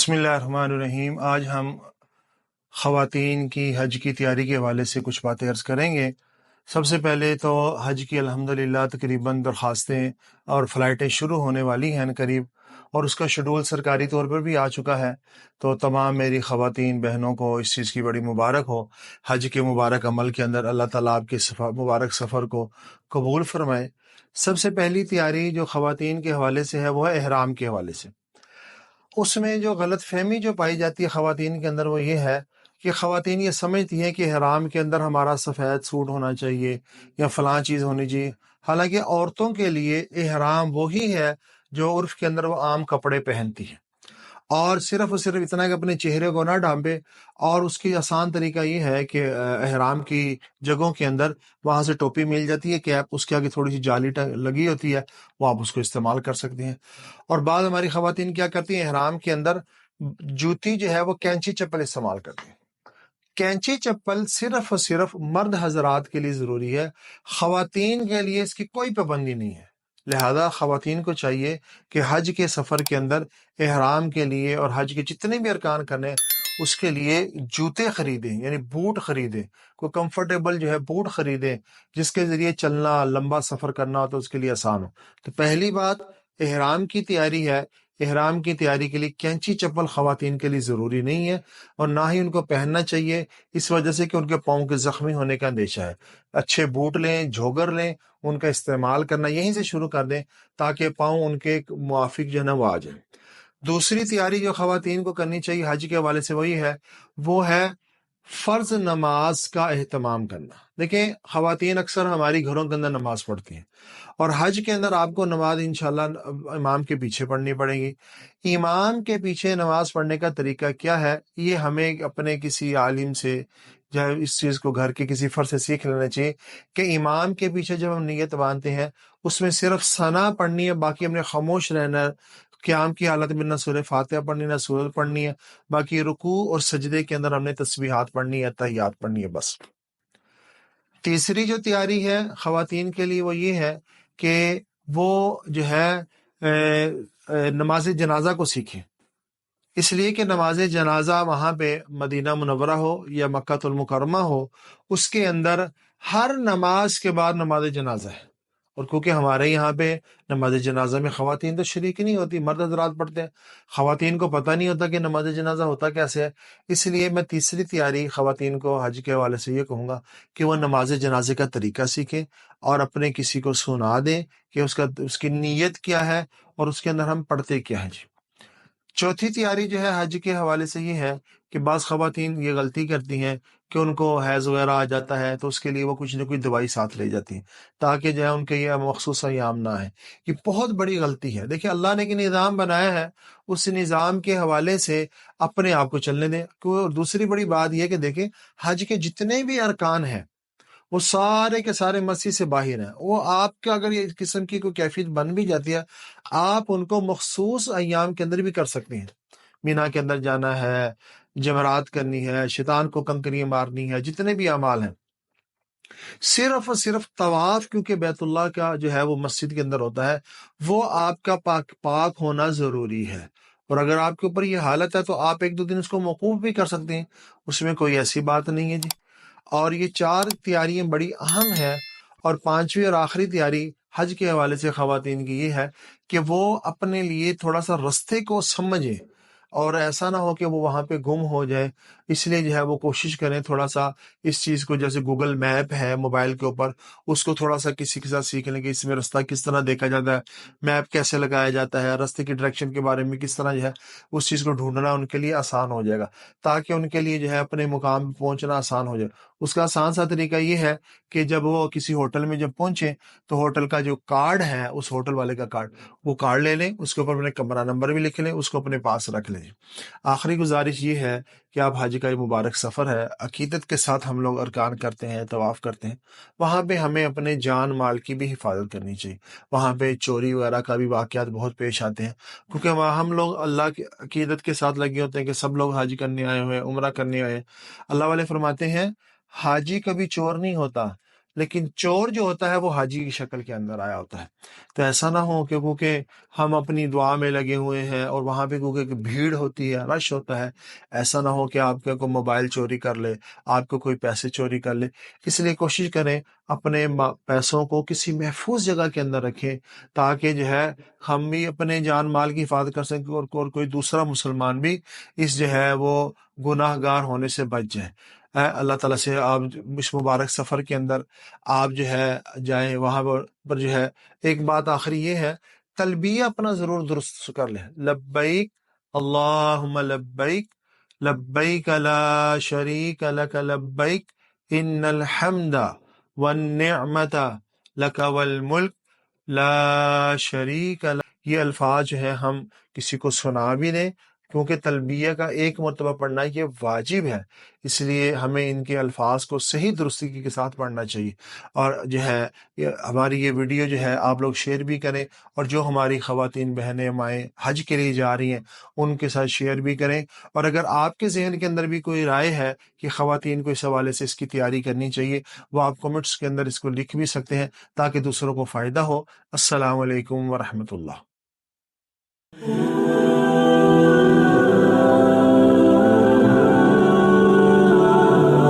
بسم اللہ الرحمن الرحیم۔ آج ہم خواتین کی حج کی تیاری کے حوالے سے کچھ باتیں عرض کریں گے۔ سب سے پہلے تو حج کی الحمدللہ تقریباً درخواستیں اور فلائٹیں شروع ہونے والی ہیں قریب، اور اس کا شیڈول سرکاری طور پر بھی آ چکا ہے۔ تو تمام میری خواتین بہنوں کو اس چیز کی بڑی مبارک ہو۔ حج کے مبارک عمل کے اندر اللہ تعالیٰ آپ کے مبارک سفر کو قبول فرمائے۔ سب سے پہلی تیاری جو خواتین کے حوالے سے ہے وہ ہے احرام کے حوالے سے۔ اس میں جو غلط فہمی جو پائی جاتی ہے خواتین کے اندر وہ یہ ہے کہ خواتین یہ سمجھتی ہیں کہ احرام کے اندر ہمارا سفید سوٹ ہونا چاہیے یا فلاں چیز ہونی چاہیے، حالانکہ عورتوں کے لیے احرام وہی ہے جو عرف کے اندر وہ عام کپڑے پہنتی ہیں، اور صرف اتنا کہ اپنے چہرے کو نہ ڈھانپے۔ اور اس کی آسان طریقہ یہ ہے کہ احرام کی جگہوں کے اندر وہاں سے ٹوپی مل جاتی ہے، کیپ اس کے آگے تھوڑی سی جالی لگی ہوتی ہے، وہ آپ اس کو استعمال کر سکتے ہیں۔ اور بعض ہماری خواتین کیا کرتی ہیں، احرام کے اندر جوتی جو ہے وہ کینچی چپل استعمال کرتی ہیں۔ کینچی چپل صرف اور صرف مرد حضرات کے لیے ضروری ہے، خواتین کے لیے اس کی کوئی پابندی نہیں ہے۔ لہذا خواتین کو چاہیے کہ حج کے سفر کے اندر احرام کے لیے اور حج کے جتنے بھی ارکان کرنے اس کے لیے جوتے خریدیں، یعنی بوٹ خریدیں، کوئی کمفرٹیبل جو ہے بوٹ خریدیں جس کے ذریعے چلنا، لمبا سفر کرنا ہو تو اس کے لیے آسان ہو۔ تو پہلی بات احرام کی تیاری ہے۔ احرام کی تیاری کے لیے کینچی چپل خواتین کے لیے ضروری نہیں ہے، اور نہ ہی ان کو پہننا چاہیے، اس وجہ سے کہ ان کے پاؤں کے زخمی ہونے کا اندیشہ ہے۔ اچھے بوٹ لیں، جوگر لیں، ان کا استعمال کرنا یہیں سے شروع کر دیں تاکہ پاؤں ان کے موافق جو ہے نا وہ آ جائے۔ دوسری تیاری جو خواتین کو کرنی چاہیے حج کے حوالے سے وہ ہے فرض نماز کا اہتمام کرنا۔ دیکھیں خواتین اکثر ہماری گھروں کے اندر نماز پڑھتی ہیں، اور حج کے اندر آپ کو نماز انشاءاللہ امام کے پیچھے پڑھنی پڑے گی۔ امام کے پیچھے نماز پڑھنے کا طریقہ کیا ہے، یہ ہمیں اپنے کسی عالم سے یا اس چیز کو گھر کے کسی فرد سے سیکھ لینا چاہیے کہ امام کے پیچھے جب ہم نیت باندھتے ہیں اس میں صرف ثنا پڑھنی ہے، باقی ہم نے خاموش رہنا ہے۔ قیام کی حالت میں نہ سورہ فاتحہ پڑھنی نہ سورت پڑھنی ہے، باقی رکوع اور سجدے کے اندر ہم نے تسبیحات پڑھنی ہے، تحیات پڑھنی ہے، بس۔ تیسری جو تیاری ہے خواتین کے لیے وہ یہ ہے کہ وہ جو ہے نماز جنازہ کو سیکھیں، اس لیے کہ نماز جنازہ وہاں پہ مدینہ منورہ ہو یا مکہ المکرمہ ہو، اس کے اندر ہر نماز کے بعد نماز جنازہ ہے۔ اور کیونکہ ہمارے یہاں پہ نماز جنازہ میں خواتین تو شریک نہیں ہوتی، مرد حضرات پڑھتے ہیں، خواتین کو پتہ نہیں ہوتا کہ نماز جنازہ ہوتا کیسے ہے۔ اس لیے میں تیسری تیاری خواتین کو حج کے حوالے سے یہ کہوں گا کہ وہ نماز جنازے کا طریقہ سیکھیں اور اپنے کسی کو سنا دیں کہ اس کی نیت کیا ہے اور اس کے اندر ہم پڑھتے کیا ہیں۔ جی چوتھی تیاری جو ہے حج کے حوالے سے یہ ہے کہ بعض خواتین یہ غلطی کرتی ہیں کہ ان کو حیض وغیرہ آ جاتا ہے تو اس کے لیے وہ کچھ نہ کچھ دوائی ساتھ لے جاتی ہیں تاکہ جو ہے ان کے یہ مخصوص ایام نہ آئے۔ یہ بہت بڑی غلطی ہے۔ دیکھیں اللہ نے ایک نظام بنایا ہے، اس نظام کے حوالے سے اپنے آپ کو چلنے دیں۔ دوسری بڑی بات یہ کہ دیکھیں حج کے جتنے بھی ارکان ہیں وہ سارے کے سارے مسجد سے باہر ہیں۔ وہ آپ کا اگر یہ قسم کی کوئی کیفیت بن بھی جاتی ہے، آپ ان کو مخصوص ایام کے اندر بھی کر سکتے ہیں۔ مینا کے اندر جانا ہے، جمرات کرنی ہے، شیطان کو کنکریاں مارنی ہے، جتنے بھی اعمال ہیں، صرف اور صرف طواف کیونکہ بیت اللہ کا جو ہے وہ مسجد کے اندر ہوتا ہے، وہ آپ کا پاک ہونا ضروری ہے۔ اور اگر آپ کے اوپر یہ حالت ہے تو آپ ایک دو دن اس کو موقوف بھی کر سکتے ہیں، اس میں کوئی ایسی بات نہیں ہے۔ جی اور یہ چار تیاریاں بڑی اہم ہیں۔ اور پانچویں اور آخری تیاری حج کے حوالے سے خواتین کی یہ ہے کہ وہ اپنے لیے تھوڑا سا رستے کو سمجھیں، اور ایسا نہ ہو کہ وہ وہاں پہ گم ہو جائے۔ اس لیے جو ہے وہ کوشش کریں تھوڑا سا اس چیز کو، جیسے گوگل میپ ہے موبائل کے اوپر، اس کو تھوڑا سا کسی کے ساتھ سیکھ لیں کہ اس میں رستہ کس طرح دیکھا جاتا ہے، میپ کیسے لگایا جاتا ہے، رستے کی ڈائریکشن کے بارے میں کس طرح جو ہے اس چیز کو ڈھونڈنا ان کے لیے آسان ہو جائے گا، تاکہ ان کے لیے جو ہے اپنے مقام پہ پہنچنا آسان ہو جائے۔ اس کا آسان سا طریقہ یہ ہے کہ جب وہ کسی ہوٹل میں جب پہنچیں تو ہوٹل کا جو کارڈ ہے، اس ہوٹل والے کا کارڈ، وہ کارڈ لے لیں، اس کے اوپر اپنے کمرہ نمبر بھی لکھ لیں، اس کو اپنے پاس رکھ لیں۔ آخری گزارش یہ ہے کہ آپ حج کا یہ مبارک سفر ہے، عقیدت کے ساتھ ہم لوگ ارکان کرتے ہیں، طواف کرتے ہیں، وہاں پہ ہمیں اپنے جان مال کی بھی حفاظت کرنی چاہیے۔ وہاں پہ چوری وغیرہ کا بھی واقعات بہت پیش آتے ہیں، کیونکہ وہاں ہم لوگ اللہ کی عقیدت کے ساتھ لگے ہوتے ہیں کہ سب لوگ حج کرنے آئے ہوئے ہیں، عمرہ کرنے آئے ہیں۔ اللہ والے فرماتے ہیں حاجی کبھی چور نہیں ہوتا، لیکن چور جو ہوتا ہے وہ حاجی کی شکل کے اندر آیا ہوتا ہے۔ تو ایسا نہ ہو کہ کیونکہ ہم اپنی دعا میں لگے ہوئے ہیں اور وہاں پہ کیونکہ بھیڑ ہوتی ہے، رش ہوتا ہے، ایسا نہ ہو کہ آپ کا کوئی موبائل چوری کر لے، آپ کو کوئی پیسے چوری کر لے۔ اس لیے کوشش کریں اپنے پیسوں کو کسی محفوظ جگہ کے اندر رکھیں، تاکہ جو ہے ہم بھی اپنے جان مال کی حفاظت کر سکیں اور کوئی دوسرا مسلمان بھی اس جو ہے وہ گناہ گار ہونے سے بچ جائے۔ اللہ تعالیٰ سے آپ اس مبارک سفر کے اندر آپ جو ہے جائیں، وہاں پر جو ہے ایک بات آخری یہ ہے، تلبیہ اپنا ضرور درست کر لیں۔ لبیک اللہم لبیک، لبیک لا شریک لک لبیک، ان الحمد والنعمت لک والملک لا شریک لک۔ یہ الفاظ جو ہے ہم کسی کو سنا بھی دیں، کیونکہ تلبیہ کا ایک مرتبہ پڑھنا یہ واجب ہے، اس لیے ہمیں ان کے الفاظ کو صحیح درستی کے ساتھ پڑھنا چاہیے۔ اور جو ہے ہماری یہ ویڈیو جو ہے آپ لوگ شیئر بھی کریں، اور جو ہماری خواتین بہنیں مائیں حج کے لیے جا رہی ہیں ان کے ساتھ شیئر بھی کریں۔ اور اگر آپ کے ذہن کے اندر بھی کوئی رائے ہے کہ خواتین کو اس حوالے سے اس کی تیاری کرنی چاہیے، وہ آپ کمنٹس کے اندر اس کو لکھ بھی سکتے ہیں تاکہ دوسروں کو فائدہ ہو۔ السلام علیکم ورحمۃ اللہ۔